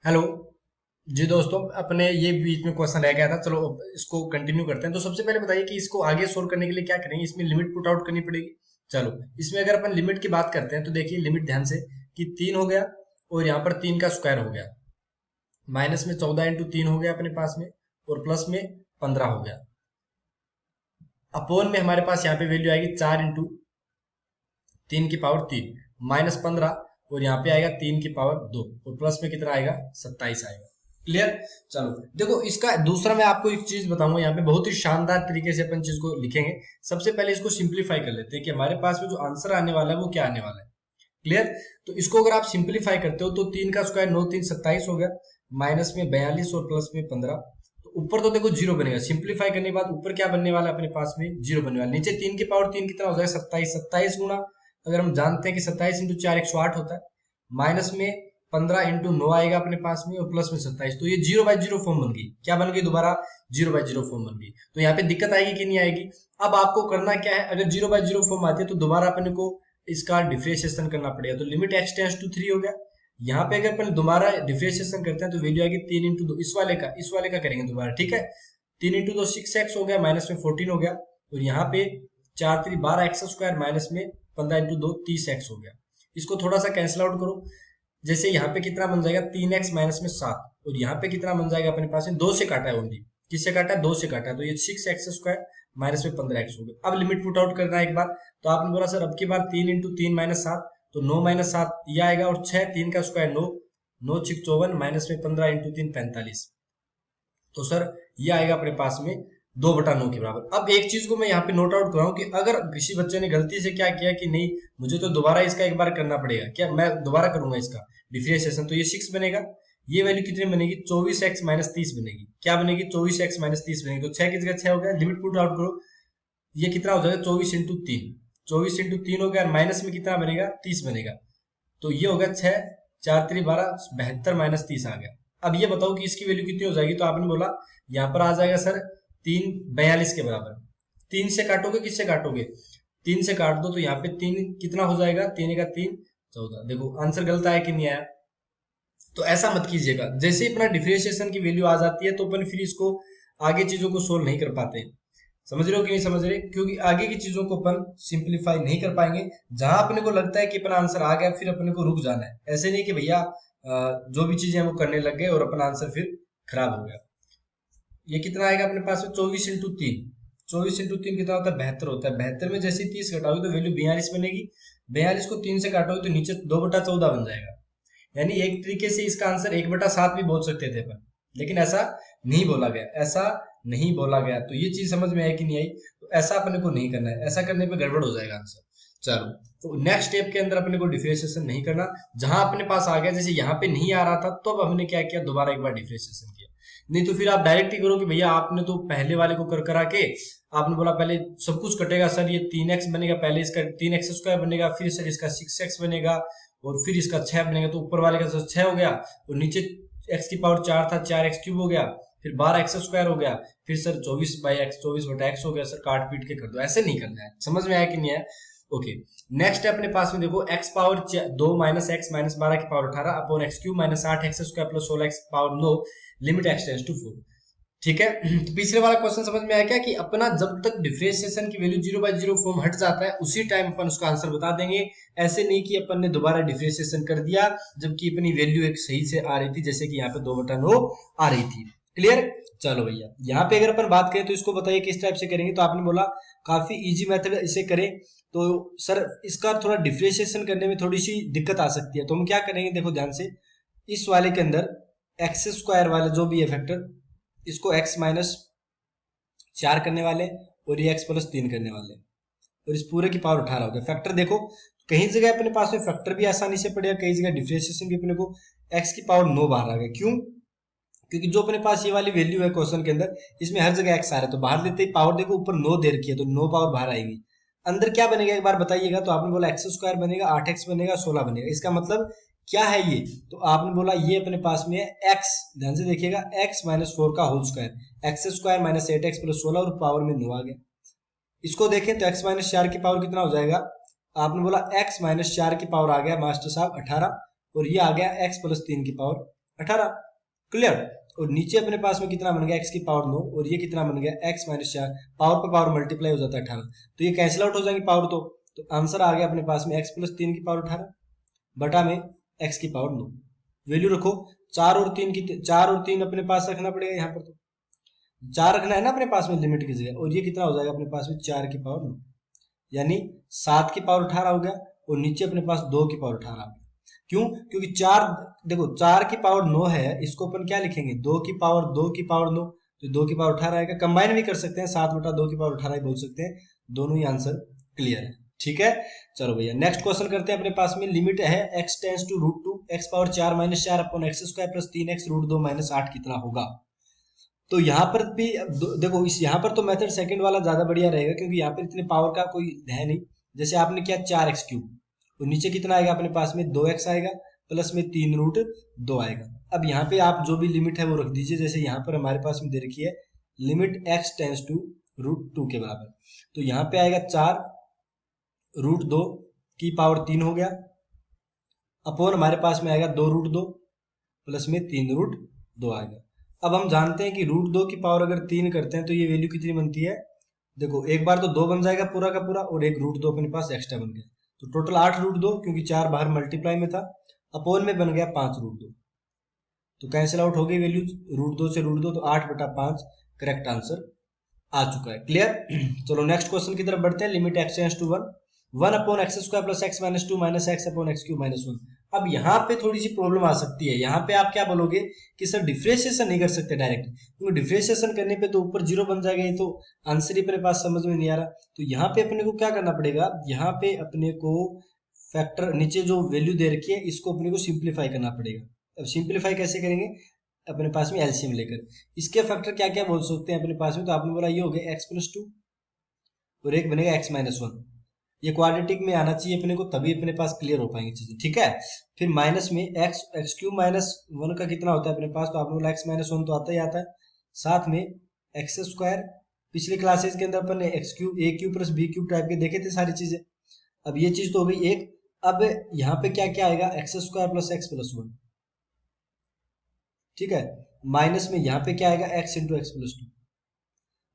Hello जी दोस्तों, अपने ये बीच में क्वेश्चन रह गया था। चलो अब इसको कंटिन्यू करते हैं। तो सबसे पहले बताइए कि इसको आगे सोल्व करने के लिए क्या करेंगे। इसमें लिमिट पुट आउट करनी पड़ेगी। चलो, इसमें अगर अपन लिमिट की बात करते हैं तो देखिए लिमिट ध्यान से कि 3 हो गया और यहाँ पर 3 का स्क्वायर हो गया, माइनस में 14 × 3 हो गया अपने पास में, और प्लस में 15 हो गया। अपोन में हमारे पास यहाँ पे वैल्यू आएगी 4 × 3 की पावर 3 माइनस 15, और यहाँ पे आएगा 3 की पावर 2, और प्लस में कितना आएगा 27 आएगा। क्लियर। चलो देखो, इसका दूसरा मैं आपको एक चीज बताऊंगा। यहाँ पे बहुत ही शानदार तरीके से अपन चीज को लिखेंगे। सबसे पहले इसको सिंप्लीफाई कर लेते हैं कि हमारे पास में जो आंसर आने वाला है वो क्या आने वाला है। क्लियर। तो इसको अगर आप सिंप्लीफाई करते हो तो 3 का स्क्वायर 9×3 = 27 हो गया, माइनस में 42 और प्लस में 15। तो ऊपर तो देखो जीरो बनेगा, सिंप्लीफाई करने के बाद ऊपर क्या बनने वाला है अपने पास में, जीरो बनने वाला। नीचे 3 की पावर 3 कितना हो जाएगा 27, 27 गुना, अगर हम जानते हैं कि 27 × 4 108 होता है, माइनस में 15 × 9 आएगा अपने पास में, और प्लस में 27। तो ये 0/0 फॉर्म बन गई। क्या बन गई दोबारा, 0/0 फॉर्म बन गई। तो यहाँ पे दिक्कत आएगी कि नहीं आएगी। अब आपको करना क्या है, अगर 0/0 फॉर्म आती है तो दोबारा अपने को इसका डिफरेंशिएशन करना पड़ेगा। तो लिमिट x → 3 हो गया। यहाँ पे अगर अपन दोबारा डिफरेंशिएशन करते हैं तो वैल्यू आएगी 3 × 2, इस वाले का करेंगे दोबारा। ठीक है, 3 × 2 6x हो गया, माइनस में 14 हो गया, और यहाँ पे 4×3 12x² माइनस में 15 × 2 30x हो गया। इसको थोड़ा सा कैंसिल आउट करो। जैसे यहाँ पे कितना बन जाएगा 3x माइनस में 7, और यहाँ पे कितना बन जाएगा अपने पास में, 2 से काटा है ओनली। किससे काटा है, 2 से काटा है। तो ये 6x² माइनस में 15x हो गया। अब लिमिट पुट आउट करना है एक बार। तो आपने बोला सर अब की बार 3 × 3 - 7, तो 9 - 7 ये आएगा, और 6 3 का स्क्वायर 9, 9 × 6 = 54 माइनस में 15 × 3 = 45। तो सर ये आएगा अपने पास में 2/9 के बराबर। अब एक चीज को मैं यहाँ पे नोट आउट कराऊं कि अगर किसी बच्चे ने गलती से क्या किया कि नहीं मुझे तो दोबारा इसका एक बार करना पड़ेगा, क्या मैं दोबारा करूंगा इसका डिफरेंशिएशन, तो ये 6 बनेगा। ये वैल्यू कितनी बनेगी, 24x - 30 बनेगी। क्या बनेगी, 24x - 30 बनेगी। तो 6 की जगह 6 हो गया। लिमिट पुट आउट करो, ये कितना हो जाएगा 24 × 3, 24 × 3 हो गया, माइनस में कितना बनेगा 30 बनेगा। तो ये होगा 6 4 3 12 72 माइनस 30 आ गया। अब ये बताओ कि इसकी वैल्यू कितनी हो जाएगी। तो आपने बोला यहाँ पर आ जाएगा सर 3 42 के बराबर। 3 से काटोगे, किससे काटोगे, 3 से काट दो, तो यहाँ पे 3 कितना हो जाएगा, 3 × 3 = 14। देखो आंसर गलत आया कि नहीं आया। तो ऐसा मत कीजिएगा। जैसे ही अपना डिफरेंशिएशन की वैल्यू आ जाती है तो अपन फिर इसको आगे चीजों को सोल्व नहीं कर पाते। समझ रहे हो कि नहीं समझ रहे, क्योंकि आगे की चीजों को अपन सिंप्लीफाई नहीं कर पाएंगे। जहां अपने को लगता है कि अपना आंसर आ गया फिर अपने को रुक जाना है। ऐसे नहीं कि भैया जो भी चीजें हम वो करने लग गए और अपना आंसर फिर खराब हो गया। ये कितना आएगा अपने पास में, 24 × 3, 24 × 3 कितना होता है, 72 होता है। 72 में जैसे 30 घटाओगे तो वैल्यू 42 बनेगी। 42 को 3 से काटोगे तो नीचे 2/14 बन जाएगा। यानी एक तरीके से इसका आंसर 1/7 भी बोल सकते थे अपन, लेकिन ऐसा नहीं बोला गया, ऐसा नहीं बोला गया। तो ये चीज समझ में आई कि नहीं आई। तो ऐसा अपने को नहीं करना है, ऐसा करने पे गड़बड़ हो जाएगा आंसर। चलो, तो नेक्स्ट स्टेप के अंदर अपने को डिफरेंशिएशन नहीं करना। जहां अपने पास आ गया, जैसे यहाँ पे नहीं आ रहा था तो अब हमने क्या किया, दोबारा एक बार डिफरेंशिएशन किया। नहीं तो फिर आप डायरेक्ट ही करो कि भैया आपने तो पहले वाले को कर करा के आपने बोला पहले सब कुछ कटेगा सर, ये 3x बनेगा, पहले इसका 3x² बनेगा, फिर सर इसका 6x बनेगा, और फिर इसका 6 बनेगा। तो ऊपर वाले का सर 6 हो गया, और नीचे x की पावर 4 था, 4x³ हो गया, फिर 12x² हो गया, फिर सर 24/x 24/x हो गया। सर काट पीट के कर दो, ऐसे नहीं करना है। समझ में आया कि नहीं आया। ओके, नेक्स्ट है अपने पास में देखो x पावर 2 - x - 12 की power 18 upon x³ - 8x² + 16x power 9 limit x → 4। ठीक है, तो पिछले वाला क्वेश्चन समझ में आया क्या कि अपना जब तक डिफरेंशिएशन की वैल्यू 0/0 फॉर्म हट जाता है उसी टाइम अपन उसका आंसर बता देंगे। ऐसे नहीं कि अपन ने दोबारा डिफरेंशिएशन कर दिया जबकि अपनी वैल्यू एक सही से आ रही थी, जैसे कि यहाँ पे 2/9 आ रही थी। क्लियर। चलो भैया, यहाँ पे अगर अपन बात करें तो इसको बताइए किस टाइप से करेंगे। तो आपने बोला काफी इजी मेथड इसे करें, तो सर इसका थोड़ा डिफरेंशिएशन करने में थोड़ी सी दिक्कत आ सकती है। तो हम क्या करेंगे, देखो ध्यान से, इस वाले के अंदर x² वाले जो भी है फैक्टर, इसको x - 4 करने वाले, और ये x + 3 करने वाले, और इस पूरे की पावर 18 हो गया। फैक्टर देखो कहीं जगह अपने पास में फैक्टर भी आसानी से पड़ेगा, कई जगह डिफरेंशिएशन भी अपने को x की पावर 9 बाहर आ गया। क्यों, क्योंकि जो अपने पास ये वाली वैल्यू है क्वेश्चन के अंदर, इसमें हर जगह x आ रहा है, तो बाहर लेते ही पावर देखो ऊपर 9 दे रखी है, तो 9 पावर बाहर आएगी। अंदर क्या बनेगा एक बार बताइएगा। तो आपने बोला x² बनेगा, 8x बनेगा, 16 बनेगा। इसका मतलब क्या है ये, तो आपने बोला ये अपने पास में है x, ध्यान से देखिएगा, x - 4 का होल स्क्वायर, x² - 8x + 16 और पावर में 9 आ गया। इसको देखें तो x - 4 की पावर कितना हो जाएगा, आपने बोला x - 4 की पावर आ गया मास्टर साहब 18, और ये आ गया x + 3 की पावर 18। क्लियर। और नीचे अपने पास में कितना बन गया x की पावर 9 और ये कितना बन गया x माइनस 4, पावर पर पावर मल्टीप्लाई हो जाता है 18, तो ये कैंसिल आउट हो जाएंगे पावर, तो आंसर आ गया अपने पास में x प्लस 3 की पावर 18 बटा में x की पावर 9। वैल्यू रखो 4 और 3 की, 4 और 3 अपने पास रखना पड़ेगा यहाँ पर, तो 4 रखना है ना अपने पास में लिमिट की जगह, और ये कितना हो जाएगा अपने पास में 4 की पावर 9, यानी 7 की पावर 18 हो गया, और नीचे अपने पास 2 की पावर 18 आ गया। क्यों? क्योंकि 4, देखो 4 की पावर 9 है, इसको अपन क्या लिखेंगे 2 की पावर 2 की पावर 9, तो 2 की पावर 18 आएगा। कंबाइन भी कर सकते हैं, 7 बटा 2 की पावर 18 ही बोल सकते हैं, दोनों ही आंसर क्लियर है। ठीक है, चलो भैया नेक्स्ट क्वेश्चन करते हैं। अपने पास में लिमिट है x tends to root 2 x power 4 minus 4 upon x square plus 3x root 2 minus 8 कितना होगा। तो यहाँ पर भी देखो, इस यहाँ पर तो मेथड सेकंड वाला ज्यादा बढ़िया रहेगा, क्योंकि यहाँ पर इतने पावर का कोई है नहीं। जैसे आपने किया 4x क्यूब, तो नीचे कितना आएगा अपने पास में 2x आएगा, प्लस में 3 रूट 2 आएगा। अब यहाँ पे आप जो भी लिमिट है वो रख दीजिए, जैसे यहाँ पर हमारे पास में दे रखी है limit x tends to root 2 के बराबर, तो यहाँ पे आएगा 4 रूट 2 की पावर 3 हो गया, अपॉन हमारे पास में आएगा 2 रूट 2 प्लस में 3 रूट 2 आएगा। अब हम जानते हैं कि रूट 2 की पावर अगर 3 करते हैं तो ये वैल्यू कितनी बनती है, देखो एक बार तो 2 बन जाएगा पूरा का पूरा, और एक रूट 2 अपने पास एक्स्ट्रा बन गया, तो टोटल 8 रूट 2, क्योंकि 4 बाहर मल्टीप्लाई में था, अपॉन में बन गया 5 रूट 2, तो कैंसिल आउट हो गई वैल्यू, रूट 2 से रूट 2, तो 8 बटा 5 करेक्ट आंसर आ चुका है। क्लियर। चलो नेक्स्ट क्वेश्चन की तरफ बढ़ते हैं। Limit x tends to 1 upon x square plus x minus 2 minus x upon x cube minus 1। अब यहाँ पे थोड़ी सी प्रॉब्लम आ सकती है। यहाँ पे आप क्या बोलोगे कि सर डिफरेंशिएशन नहीं कर सकते डायरेक्ट, क्योंकि डिफरेंशिएशन करने पे तो ऊपर जीरो बन जाएगा, ये तो आंसर ही अपने पास समझ में नहीं आ रहा। तो यहाँ पे अपने को क्या करना पड़ेगा, यहाँ पे अपने को फैक्टर नीचे जो वैल्यू दे रखी है इसको अपने को सिंप्लीफाई करना पड़ेगा। अब सिंप्लीफाई कैसे करेंगे, अपने पास में एलसीएम लेकर। इसके फैक्टर क्या क्या बोल सकते हैं अपने पास में, तो आपने बोला ये हो गया x प्लस 2 और एक बनेगा x माइनस 1, ये क्वाड्रेटिक में आना चाहिए अपने को, तभी अपने पास क्लियर हो पाएंगी चीजें। ठीक है, फिर माइनस में एक्स क्यूब माइनस 1 का कितना होता है अपने पास, तो आपने बोला x माइनस 1 तो आता ही आता है, साथ में एक्स स्क्वायर, पिछली क्लासेस के अंदर अपन ने x cube a cube plus b cube type के देखे थे सारी चीजें। अब ये चीज तो हो गई एक। अब यहाँ पे क्या क्या आएगा, x square plus x plus 1, ठीक है, माइनस में यहाँ पे क्या आएगा x into x plus 2,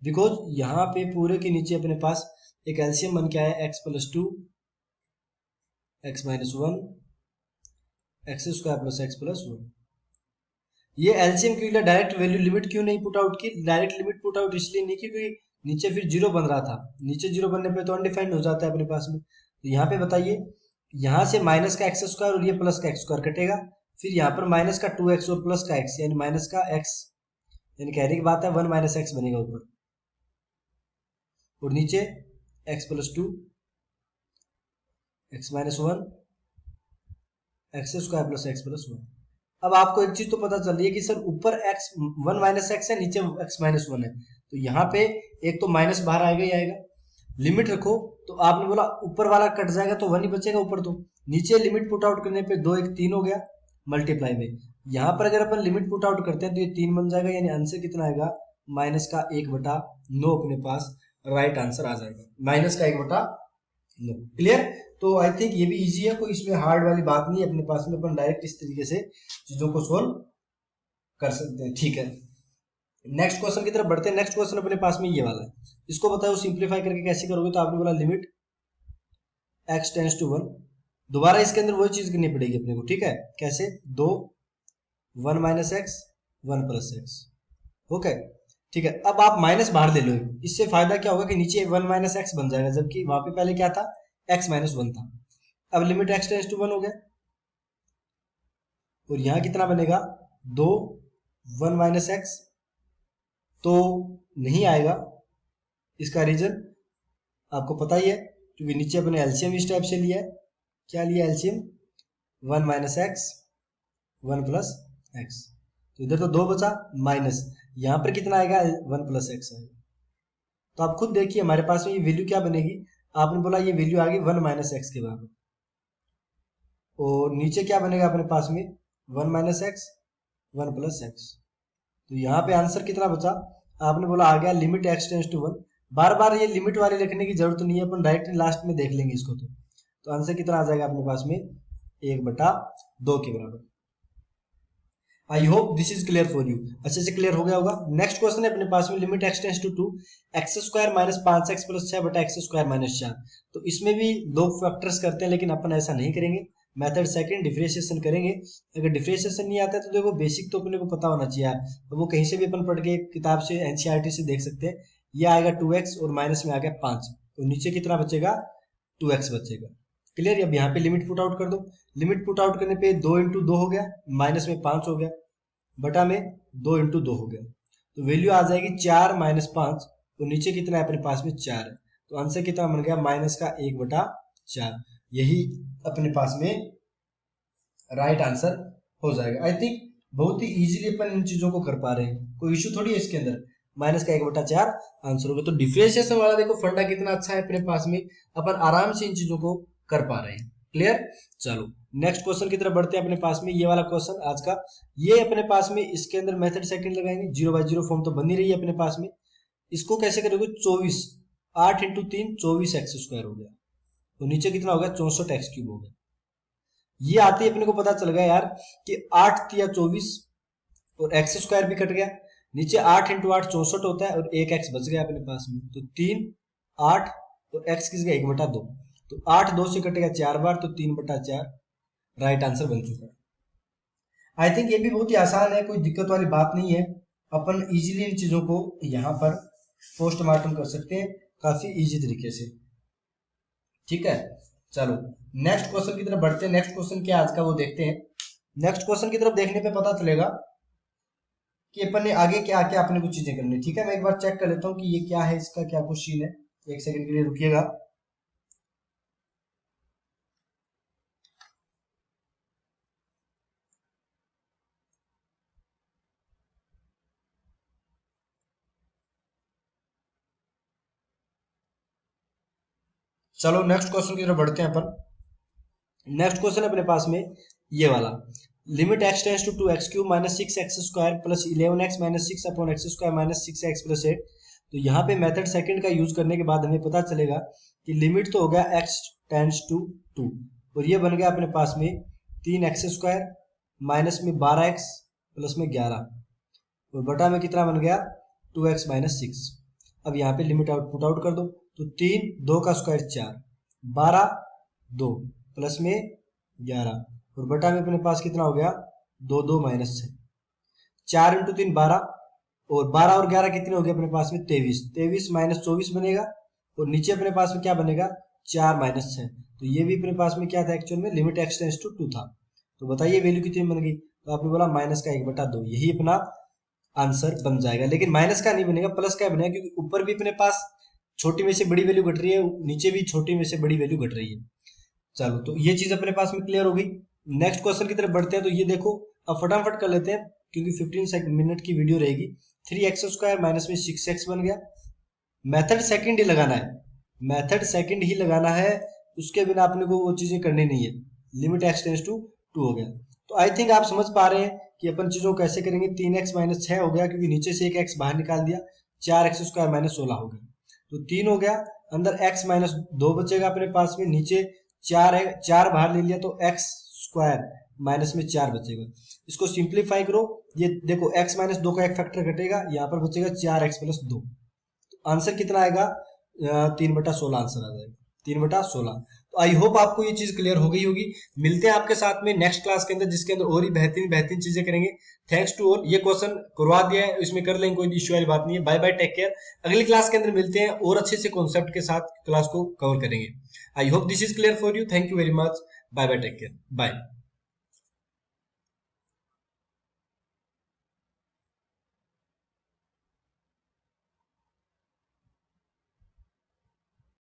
because यहाँ पे पूरे के नीचे अपने पास एक एलसीएम बन के आया x plus 2 x minus 1 x square plus x plus 1। ये एलसीएम के लिए डायरेक्ट वैल्यू लिमिट क्यों नहीं पुट आउट की, डायरेक्ट लिमिट पुट आउट इसलिए नहीं की क्योंकि नीचे फिर जीरो बन रहा था, नीचे जीरो बनने पे तो अनडिफाइंड हो जाता है अपने पास में। तो यहाँ पे बताइए, यहाँ से माइनस का एक्स स्क्वायर और ये प्लस का एक्स स्क्वायर कटेगा, फिर यहाँ पर माइनस का 2x और प्लस का x, यानी माइनस का x, यानी कहने की बात है 1 माइनस एक्स बनेगा ऊपर, और नीचे x plus 2 x minus 1 x square plus x plus 1। अब आपको एक चीज तो पता चल रही है कि सर ऊपर x 1 माइनस एक्स है, नीचे x माइनस 1 है, तो यहाँ पे एक तो माइनस बाहर आएगा ही आएगा। लिमिट रखो तो आपने बोला ऊपर वाला कट जाएगा तो 1 ही बचेगा ऊपर, तो नीचे लिमिट पुट आउट करने पे 2 1 3 हो गया मल्टीप्लाई में। यहाँ पर अगर अपन लिमिट पुट आउट करते हैं तो ये 3 बन जाएगा, यानी आंसर कितना आएगा माइनस का 1/9 अपने पास राइट आंसर आ जाएगा, माइनस का 1/9। क्लियर। तो आई थिंक ये भी इजी है, कोई इसमें हार्ड वाली बात नहीं है अपने पास में, अपन डायरेक्ट इस तरीके से चीजों को सोल्व कर सकते हैं। ठीक है, नेक्स्ट क्वेश्चन की तरफ बढ़ते हैं। नेक्स्ट क्वेश्चन अपने पास में ये वाला है, इसको बताओ सिंप्लीफाई करके कैसे करोगे। तो आपने बोला लिमिट x टेंस टू 1, दोबारा इसके अंदर वही चीज करनी पड़ेगी अपने को। ठीक है, कैसे, 2 1 minus x 1 plus x. Okay, ठीक है। अब आप माइनस बाहर ले लो, इससे फायदा क्या होगा कि नीचे 1 माइनस एक्स बन जाएगा, जबकि वहां पे पहले क्या था x माइनस 1 था। अब लिमिट x टेंस टू 1 हो गया, और यहां कितना बनेगा 2 1 माइनस एक्स, तो नहीं आएगा। इसका रीजन आपको पता ही है, क्योंकि नीचे अपने एलसीएम इस टाइप से लिया है। क्या लिया LCM, 1 minus x 1 plus x, तो इधर तो 2 बचा माइनस, यहां पर कितना आएगा 1 प्लस एक्स आएगा। तो आप खुद देखिए हमारे पास में ये वैल्यू क्या बनेगी, आपने बोला ये वैल्यू आ गई 1 माइनस एक्स के बराबर, और नीचे क्या बनेगा अपने पास में 1 माइनस एक्स 1 प्लस एक्स। तो यहाँ पे आंसर कितना बचा, आपने बोला आ गया लिमिट x टेंस टू 1। बार बार ये लिमिट वाले लिखने की जरूरत नहीं है, अपन डायरेक्ट लास्ट में देख लेंगे इसको। तो आंसर कितना आ जाएगा अपने पास में 1/2 के बराबर। आई hope this is clear for you, अच्छे से क्लियर हो गया होगा। नेक्स्ट क्वेश्चन है अपने पास में, limit x tends to 2 x square minus 5x plus 6 बटा एक्स स्क्वायर माइनस 4। तो इसमें भी दो फैक्टर्स करते हैं, लेकिन अपन ऐसा नहीं करेंगे। मेथड सेकंड डिफरेंशिएशन करेंगे। अगर डिफरेंशिएशन नहीं आता है तो देखो बेसिक तो अपने को पता होना चाहिए यार, तो वो कहीं से भी अपन पढ़ के किताब से एनसीईआरटी से देख सकते हैं। ये आएगा 2x और माइनस में आ गया 5, तो नीचे कितना बचेगा 2x बचेगा। क्लियर। अब यहाँ पे लिमिट पुट आउट कर दो। लिमिट पुट आउट करने पे 2 इंटू 2 हो गया, माइनस में 5 हो गया, बटा में 2 इंटू 2 हो गया, तो वैल्यू आ जाएगी 4 माइनस 5। तो नीचे कितना है अपने पास में 4 है, तो आंसर कितना बन गया माइनस का 1/4। यही अपने पास में राइट आंसर हो जाएगा। आई थिंक बहुत ही इजीली अपन इन चीजों को कर पा रहे हैं, कोई इशू थोड़ी है इसके अंदर। माइनस का 1/4 आंसर होगा। तो डिफरेंशिएशन वाला देखो फंडा कितना अच्छा है अपने पास में, अपन आराम से इन चीजों को कर पा रहे हैं। क्लियर। चलो नेक्स्ट क्वेश्चन की तरफ बढ़ते हैं अपने पास में। ये वाला क्वेश्चन आज का, ये अपने पास में इसके अंदर मेथड सेकंड लगाएंगे। 0/0 फॉर्म तो बन ही रही है अपने पास में। इसको कैसे करोगे 24, 8 इंटू 3 24 एक्स स्क्वायर हो गया, तो नीचे कितना हो गया 64 एक्स क्यूब हो गया। ये आते ही अपने को पता चल गया यार कि 8 तिया 24 और एक्स स्क्वायर भी कट गया। नीचे 8 इंटू 8 64 होता है और एक एक्स बच गया अपने पास में, तो 3 8 और एक्स किस गया 1/2, तो 8 2 से कटेगा 4 बार, तो 3/4 राइट आंसर बन चुका है। आई थिंक ये भी बहुत ही आसान है, कोई दिक्कत वाली बात नहीं है। अपन इजीली इन चीजों को यहाँ पर पोस्टमार्टम कर सकते हैं काफी इजी तरीके से। ठीक है। चलो नेक्स्ट क्वेश्चन की तरफ बढ़ते हैं। नेक्स्ट क्वेश्चन क्या आज का वो देखते हैं। नेक्स्ट क्वेश्चन की तरफ देखने पे पता चलेगा कि अपन ने आगे क्या क्या अपने कुछ चीजें करनी। ठीक है, मैं एक बार चेक कर लेता हूँ कि ये क्या है, इसका क्या कुछ सीन है। एक सेकंड के लिए रुकिएगा। चलो नेक्स्ट क्वेश्चन की तरफ बढ़ते हैं अपन। नेक्स्ट क्वेश्चन अपने पास में ये वाला, limit x tends to 2x cube minus 6x square plus 11x minus 6 upon x square minus 6x plus 8। तो यहाँ पे मेथड सेकंड का यूज करने के बाद हमें पता चलेगा कि लिमिट तो हो गया x टेंड्स टू 2 और ये बन गया अपने पास में 3x स्क्वायर माइनस में 12x प्लस में 11 और बटा में कितना बन गया 2x माइनस 6। अब यहाँ पे लिमिट आउट पुट आउट कर दो, तो 3 2 का स्क्वायर 4 12 2 प्लस में 11 और बटा में अपने पास कितना हो गया 2 2 माइनस 6, 4 इंटू 3 12 और 12 और 11 कितने हो गए अपने पास में 23, 23 माइनस 24 बनेगा और नीचे अपने पास में क्या बनेगा 4 माइनस 6। तो ये भी अपने पास में क्या था एक्चुअल में लिमिट एक्स टेंड्स टू 2 था। तो बताइए वैल्यू कितनी बन गई, तो आपने बोला माइनस का 1/2, यही अपना आंसर बन जाएगा। लेकिन माइनस का नहीं बनेगा, प्लस का बनेगा, क्योंकि ऊपर भी अपने पास छोटी में से बड़ी वैल्यू घट रही है, नीचे भी छोटी में से बड़ी वैल्यू घट रही है। चलो तो ये चीज अपने पास में क्लियर हो गई। नेक्स्ट क्वेश्चन की तरफ बढ़ते हैं। तो ये देखो अब फटाफट कर लेते हैं क्योंकि 15 मिनट की वीडियो रहेगी। 3x स्क्वायर माइनस में 6x बन गया। मेथड सेकंड ही लगाना है, मेथड सेकंड ही लगाना है, उसके बिना अपने को वो चीजें करनी नहीं है। लिमिट एक्स टेंड्स टू 2 हो गया। तो आई थिंक आप समझ पा रहे हैं कि अपन चीजों को कैसे करेंगे। 3x माइनस 6 हो गया क्योंकि नीचे से एक x बाहर निकाल दिया, 4x स्क्वायर माइनस 16 हो गया, तो 3 हो गया। अंदर x माइनस 2 बचेगा अपने पास में, नीचे 4 है, 4 बाहर ले लिया तो x स्क्वायर माइनस में 4 बचेगा। इसको सिंप्लीफाई करो, ये देखो x माइनस 2 का एक फैक्टर घटेगा, यहाँ पर बचेगा 4x प्लस 2। तो आंसर कितना आएगा 3/16 आंसर आ जाएगा, 3/16। तो आई होप आपको ये चीज क्लियर हो गई होगी। मिलते हैं आपके साथ में नेक्स्ट क्लास के अंदर, जिसके अंदर और ही बेहतरीन बेहतरीन चीजें करेंगे। Thanks to all. ये क्वेश्चन करवा दिया है, इसमें कर लेंगे, कोई इश्यू वाली बात नहीं है। Bye bye, take care. अगली क्लास के अंदर मिलते हैं और अच्छे से कॉन्सेप्ट के साथ क्लास को कवर करेंगे। I hope this is clear for you. Thank you very much. Bye bye, take care, bye.